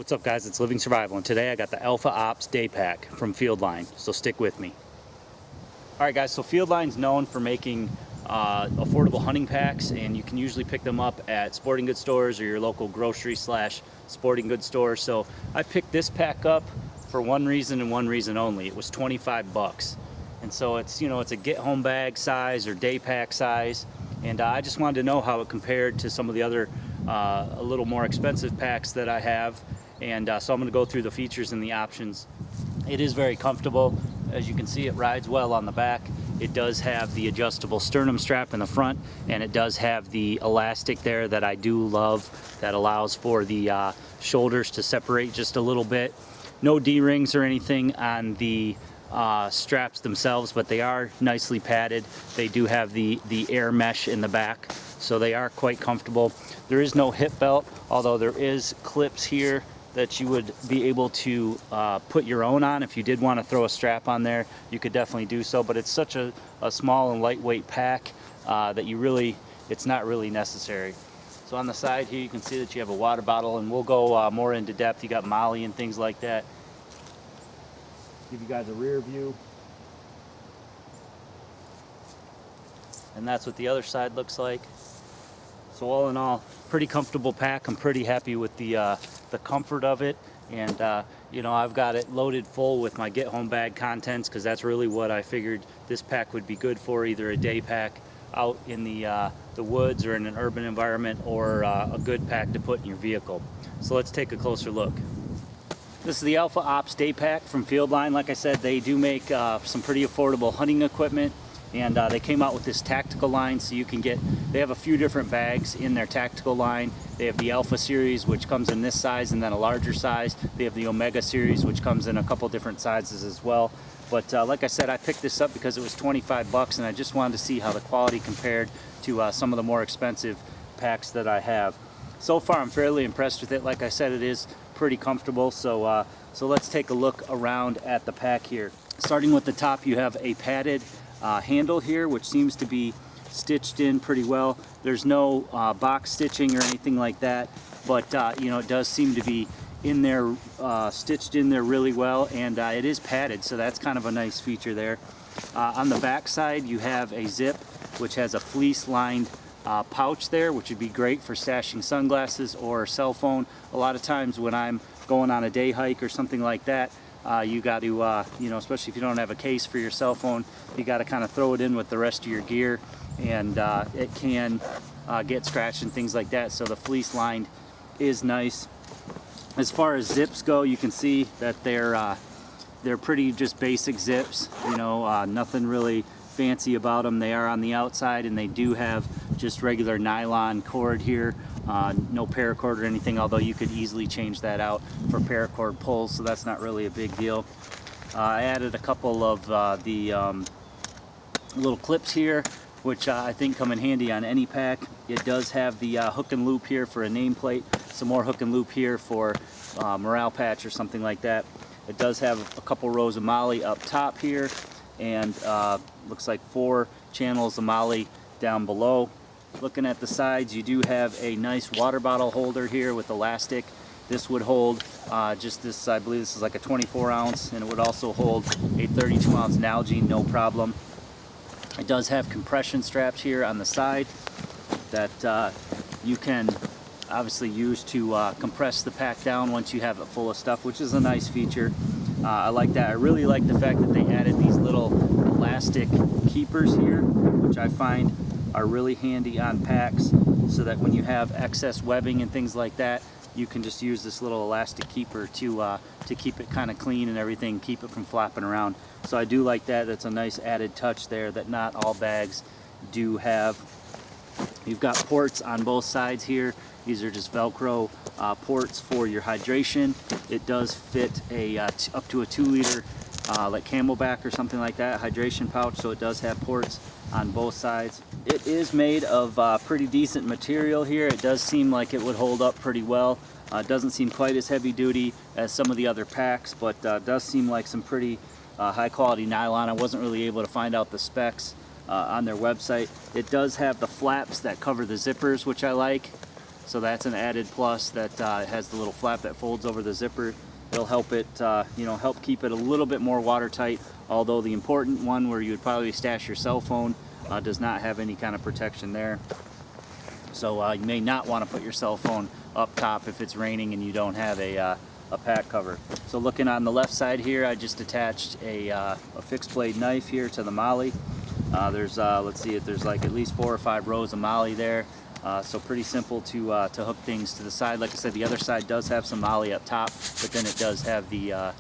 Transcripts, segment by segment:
What's up, guys? It's Living Survival, and today I got the Alpha Ops Daypack from Fieldline, so stick with me. Alright guys, so Fieldline's known for making affordable hunting packs, and you can usually pick them up at sporting goods stores or your local grocery / sporting goods store. So I picked this pack up for one reason and one reason only. It was 25 bucks. And so it's, it's a get home bag size or day pack size, and I just wanted to know how it compared to some of the other a little more expensive packs that I have. And so I'm going to go through the features and the options. It is very comfortable. As you can see, it rides well on the back. It does have the adjustable sternum strap in the front, and it does have the elastic there that I do love, that allows for the shoulders to separate just a little bit. No D-rings or anything on the straps themselves, but they are nicely padded. They do have the air mesh in the back, so they are quite comfortable. There is no hip belt, although there is clips here that you would be able to put your own on. If you did want to throw a strap on there, you could definitely do so, but it's such a small and lightweight pack that it's not really necessary. So on the side here, you can see that you have a water bottle, and we'll go more into depth. You got Molly and things like that. Give you guys a rear view. And that's what the other side looks like. So all in all, pretty comfortable pack. I'm pretty happy with the comfort of it, and I've got it loaded full with my get home bag contents, because that's really what I figured this pack would be good for, either a day pack out in the woods or in an urban environment, or a good pack to put in your vehicle. So let's take a closer look. This is the Alpha Ops Daypack from Fieldline. Like I said, they do make some pretty affordable hunting equipment, and they came out with this tactical line, so you can they have a few different bags in their tactical line. They have the Alpha series, which comes in this size and then a larger size. They have the Omega series, which comes in a couple different sizes as well. But like I said, I picked this up because it was 25 bucks, and I just wanted to see how the quality compared to some of the more expensive packs that I have. So far, I'm fairly impressed with it. Like I said, it is pretty comfortable. So let's take a look around at the pack here. Starting with the top, you have a padded handle here, which seems to be stitched in pretty well. There's no box stitching or anything like that, but it does seem to be in there, stitched in there really well, and it is padded, so that's kind of a nice feature there. On the back side, you have a zip, which has a fleece lined pouch there, which would be great for stashing sunglasses or cell phone. A lot of times when I'm going on a day hike or something like that, you got to, especially if you don't have a case for your cell phone, you got to kind of throw it in with the rest of your gear, and it can get scratched and things like that. So the fleece lined is nice. As far as zips go, you can see that they're pretty just basic zips. Nothing really fancy about them. They are on the outside, and they do have just regular nylon cord here. No paracord or anything, although you could easily change that out for paracord pulls, so that's not really a big deal. I added a couple of the little clips here, which I think come in handy on any pack. It does have the hook and loop here for a nameplate, some more hook and loop here for morale patch or something like that. It does have a couple rows of Molly up top here, and looks like 4 channels of Molly down below. Looking at the sides, you do have a nice water bottle holder here with elastic. This would hold just this, I believe this is like a 24 ounce, and it would also hold a 32 ounce Nalgene, no problem. It does have compression straps here on the side that you can obviously use to compress the pack down once you have it full of stuff, which is a nice feature. I like that. I really like the fact that they added these little elastic keepers here, which I find are really handy on packs, so that when you have excess webbing and things like that, you can just use this little elastic keeper to keep it kind of clean and everything, keep it from flopping around. So I do like that. That's a nice added touch there that not all bags do have. You've got ports on both sides here. These are just Velcro ports for your hydration. It does fit a up to a 2-liter like Camelback or something like that hydration pouch, so it does have ports on both sides. It is made of pretty decent material here. It does seem like it would hold up pretty well. It doesn't seem quite as heavy duty as some of the other packs, but does seem like some pretty high quality nylon. I wasn't really able to find out the specs on their website. It does have the flaps that cover the zippers, which I like. So that's an added plus, that has the little flap that folds over the zipper. It'll help it, help keep it a little bit more watertight, although the important one where you would probably stash your cell phone does not have any kind of protection there. So you may not want to put your cell phone up top if it's raining and you don't have a pack cover. So looking on the left side here, I just attached a fixed blade knife here to the MOLLE. There's, let's see, there's like at least 4 or 5 rows of MOLLE there. So pretty simple to hook things to the side. Like I said, the other side does have some MOLLE up top, but then it does have the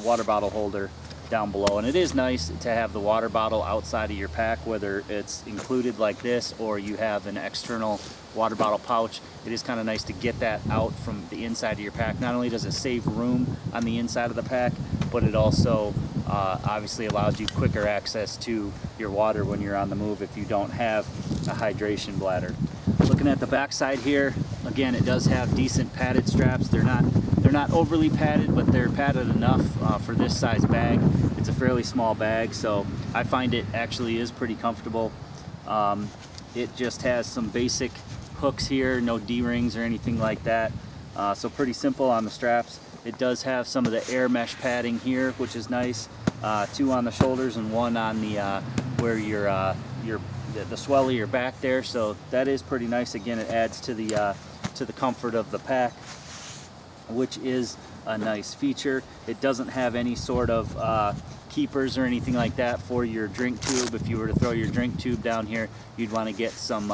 water bottle holder down below. And it is nice to have the water bottle outside of your pack, whether it's included like this or you have an external water bottle pouch. It is kind of nice to get that out from the inside of your pack. Not only does it save room on the inside of the pack, but it also obviously allows you quicker access to your water when you're on the move if you don't have a hydration bladder. Looking at the back side here, again, it does have decent padded straps. They're not overly padded, but they're padded enough for this size bag. It's a fairly small bag, so I find it actually is pretty comfortable. It just has some basic hooks here, no D-rings or anything like that. So pretty simple on the straps. It does have some of the air mesh padding here, which is nice. 2 on the shoulders and 1 on the where the swell of your back there. So that is pretty nice. Again, it adds to the comfort of the pack, which is a nice feature. It doesn't have any sort of keepers or anything like that for your drink tube. If you were to throw your drink tube down here, you'd want to get some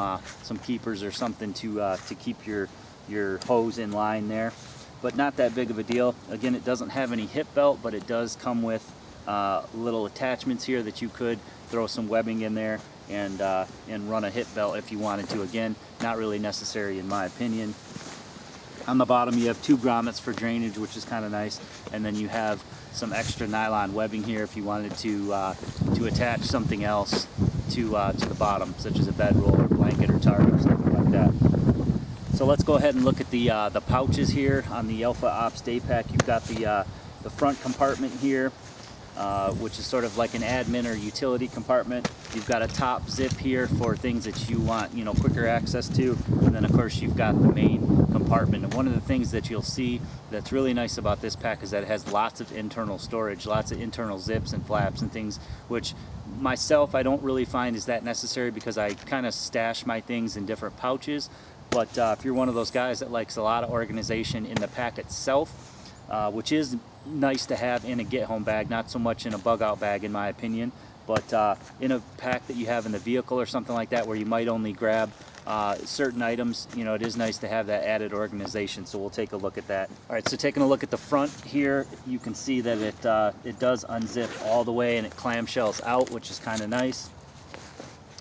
keepers or something to keep your hose in line there. But not that big of a deal. Again, it doesn't have any hip belt, but it does come with little attachments here that you could throw some webbing in there and run a hip belt if you wanted to. Again, not really necessary in my opinion. On the bottom you have 2 grommets for drainage, which is kind of nice, and then you have some extra nylon webbing here if you wanted to attach something else to the bottom, such as a bedroll or blanket or tarp or something like that. So let's go ahead and look at the pouches here on the Alpha Ops Daypack. You've got the front compartment here, which is sort of like an admin or utility compartment. You've got a top zip here for things that you want, quicker access to. And then of course you've got the main compartment. And one of the things that you'll see that's really nice about this pack is that it has lots of internal storage, lots of internal zips and flaps and things, which myself I don't really find is that necessary because I kind of stash my things in different pouches. But if you're one of those guys that likes a lot of organization in the pack itself, which is nice to have in a get-home bag, not so much in a bug-out bag in my opinion, but in a pack that you have in the vehicle or something like that where you might only grab certain items, it is nice to have that added organization. So we'll take a look at that. All right, so taking a look at the front here, you can see that it does unzip all the way and it clamshells out, which is kind of nice.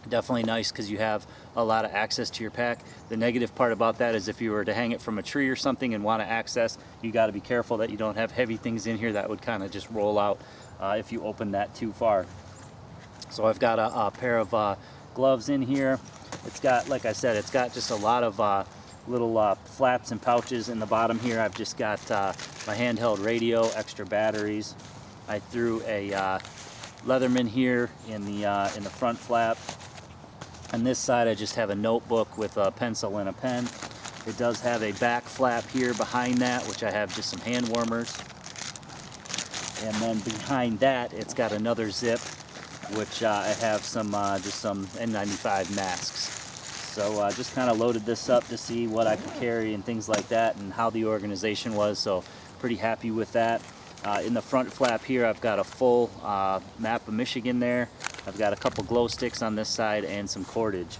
Definitely nice because you have a lot of access to your pack. The negative part about that is if you were to hang it from a tree or something and want to access, you got to be careful that you don't have heavy things in here that would kind of just roll out if you open that too far. So I've got a pair of gloves in here. It's got, like I said, it's got just a lot of little flaps and pouches in the bottom here. I've just got my handheld radio, extra batteries. I threw a Leatherman here in the front flap. On this side I just have a notebook with a pencil and a pen. It does have a back flap here behind that, which I have just some hand warmers. And then behind that it's got another zip, which I have some just some N95 masks. So just kind of loaded this up to see what I could carry and things like that and how the organization was, so pretty happy with that. In the front flap here I've got a full map of Michigan there. I've got a couple glow sticks on this side and some cordage.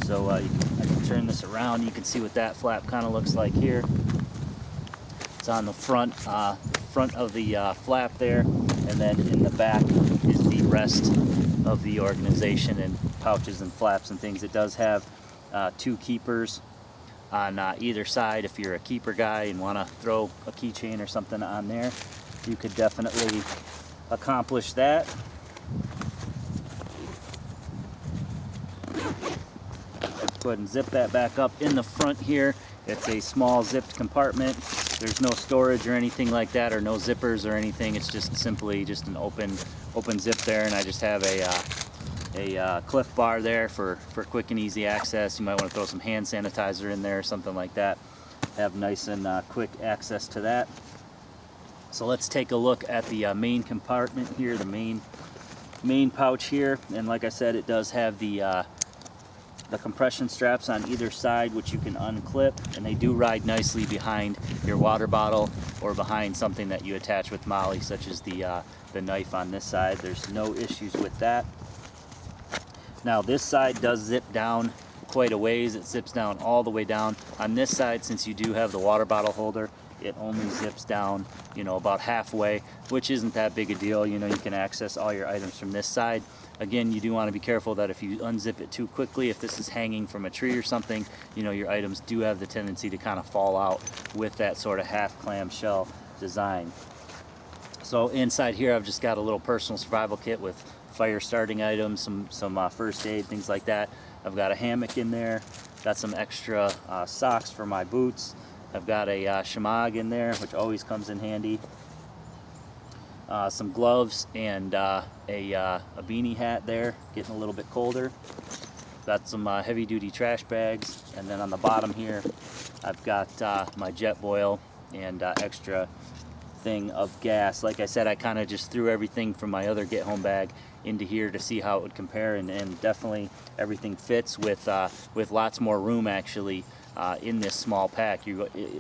So I can turn this around. You can see what that flap kind of looks like here. It's on the front of the flap there, and then in the back is the rest of the organization and pouches and flaps and things. It does have 2 keepers on either side. If you're a keeper guy and want to throw a keychain or something on there, you could definitely accomplish that. Let's go ahead and zip that back up. In the front here, it's a small zipped compartment. There's no storage or anything like that, or no zippers or anything. It's just simply just an open zip there, and I just have a Cliff Bar there for quick and easy access. You might want to throw some hand sanitizer in there or something like that. Have nice and quick access to that. So let's take a look at the main compartment here, the main pouch here. And like I said, it does have the compression straps on either side, which you can unclip, and they do ride nicely behind your water bottle or behind something that you attach with MOLLE, such as the knife on this side. There's no issues with that. Now this side does zip down quite a ways. It zips down all the way down. On this side, since you do have the water bottle holder, it only zips down, you know, about halfway, which isn't that big a deal. You know, you can access all your items from this side. Again, you do want to be careful that if you unzip it too quickly, if this is hanging from a tree or something, you know, your items do have the tendency to kind of fall out with that sort of half clam shell design. So inside here, I've just got a little personal survival kit with fire starting items, some first aid, things like that. I've got a hammock in there, got some extra socks for my boots. I've got a shemagh in there, which always comes in handy. Some gloves and a beanie hat there, getting a little bit colder. Got some heavy duty trash bags, and then on the bottom here I've got my jet boil and extra thing of gas. Like I said, I kind of just threw everything from my other get home bag into here to see how it would compare, and definitely everything fits with lots more room actually in this small pack.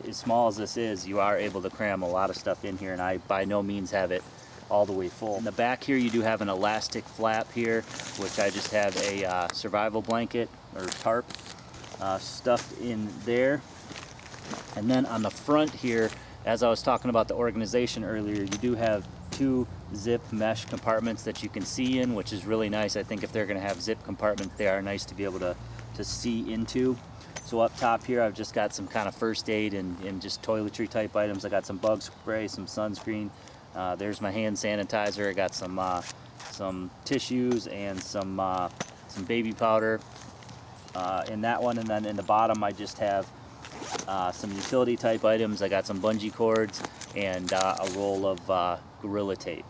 As small as this is, you are able to cram a lot of stuff in here, and I by no means have it all the way full. In the back here, you do have an elastic flap here, which I just have a survival blanket or tarp stuffed in there. And then on the front here, as I was talking about the organization earlier, you do have 2 zip mesh compartments that you can see in, which is really nice. I think if they're going to have zip compartments, they are nice to be able to see into. So up top here, I've just got some kind of first aid and just toiletry type items. I got some bug spray, some sunscreen. There's my hand sanitizer. I got some tissues and some baby powder in that one. And then in the bottom, I just have some utility type items. I got some bungee cords and a roll of Gorilla Tape.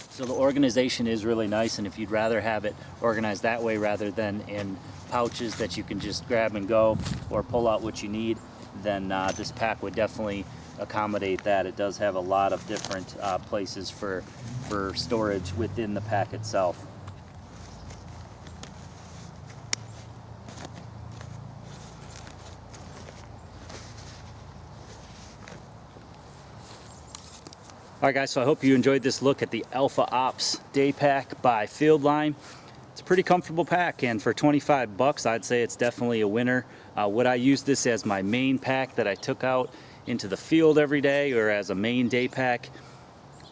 So the organization is really nice, and if you'd rather have it organized that way rather than in pouches that you can just grab and go or pull out what you need, then this pack would definitely accommodate that. It does have a lot of different places for storage within the pack itself. All right guys, so I hope you enjoyed this look at the Alpha Ops Daypack by Fieldline. It's a pretty comfortable pack, and for 25 bucks, I'd say it's definitely a winner. Would I use this as my main pack that I took out into the field every day, or as a main day pack?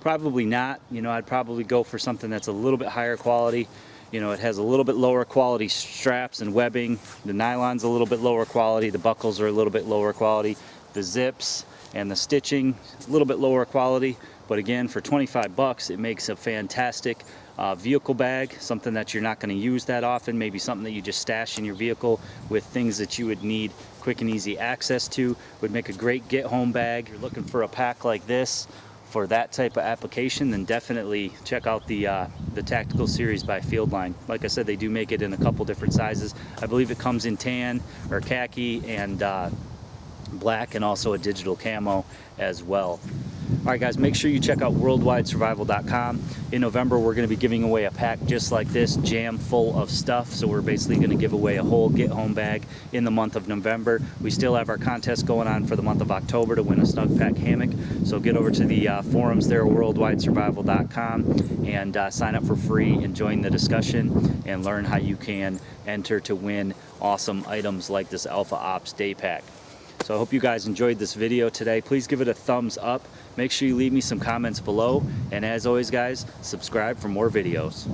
Probably not. You know, I'd probably go for something that's a little bit higher quality. You know, it has a little bit lower quality straps and webbing. The nylon's a little bit lower quality. The buckles are a little bit lower quality. The zips and the stitching, a little bit lower quality. But again, for 25 bucks, it makes a fantastic vehicle bag, something that you're not going to use that often, maybe something that you just stash in your vehicle with things that you would need quick and easy access to. Would make a great get home bag. If you're looking for a pack like this for that type of application, then definitely check out the Tactical Series by Fieldline. Like I said, they do make it in a couple different sizes. I believe it comes in tan or khaki and black, and also a digital camo as well. All right guys, make sure you check out worldwidesurvival.com. In November, we're going to be giving away a pack just like this, jam full of stuff. So we're basically going to give away a whole get home bag in the month of November. We still have our contest going on for the month of October to win a Snug Pack hammock. So get over to the forums there, worldwidesurvival.com, and sign up for free and join the discussion and learn how you can enter to win awesome items like this Alpha Ops Day Pack. So I hope you guys enjoyed this video today. Please give it a thumbs up. Make sure you leave me some comments below. And as always guys, subscribe for more videos.